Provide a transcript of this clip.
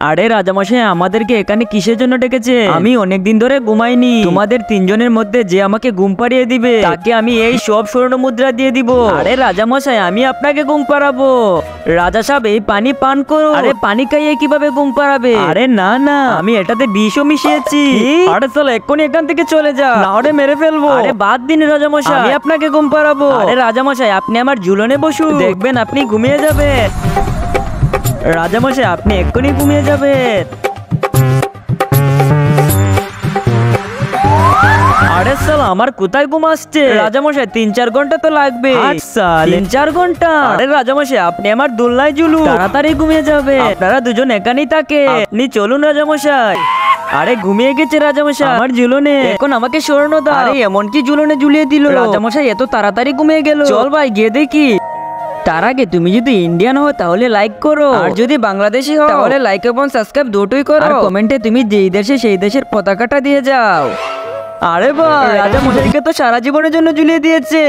আরে রাজামশাই, আমাদেরকে এখানে কিসের জন্য ডেকেছে? আমি অনেকদিন ধরে ঘুমাইনি। তোমাদের তিনজনের মধ্যে যে আমাকে ঘুম পাড়িয়ে দিবে তাকে আমি এই সব স্বর্ণ মুদ্রা দিয়ে দিব। আরে রাজামশাই, আমি আপনাকে ঘুম পাড়াবো। রাজা সাহেব, এই পানি পান করো। আরে পানি খাইয়ে কিভাবে ঘুম পাড়াবে? আরে না না, আমি এটাতে বিষও মিশিয়েছি। আরে চলো এক্ষুনি এখান থেকে চলে যা, না হলে মেরে ফেলবো। আরে বাদ দিন রাজামশাই, আমি আপনাকে ঘুম পাড়াবো। আরে রাজামশাই, আপনি আমার ঝুলনে বসুন, দেখবেন আপনি ঘুমিয়ে যাবেন। রাজামশাই, আপনি এক্ষুনি ঘুমিয়ে যাবেন। আরে সাল, আমার কোথায় ঘুম আসছে? রাজামশাই, 3-4 ঘন্টা তো লাগবে। 3-4 ঘন্টা? আরে রাজামশাই, আপনি আমার দোলনায় ঝুলুন, তাড়াতাড়ি ঘুমিয়ে যাবে। আপনারা দুজন এখানেই থাকে, আপনি চলুন রাজামশাই। আরে ঘুমিয়ে গেছে রাজামশাই আমার ঝুলনে, এখন আমাকে স্বর্ণ দাও। আরে এমন কি ঝুলনে ঝুলিয়ে দিল? রাজামশাই এত তাড়াতাড়ি ঘুমিয়ে গেল। চল ভাই গিয়ে দেখি। তার আগে তুমি যদি ইন্ডিয়ান হও তাহলে লাইক করো, আর যদি বাংলাদেশি হও তাহলে লাইক এবং সাবস্ক্রাইব দুটোই করো। আর কমেন্টে তুমি যেই দেশে সেই দেশের পতাকাটা দিয়ে যাও। আরে ভাই, রাজা মশাইকে তো সারা জীবনের জন্য ঝুলিয়ে দিয়েছে।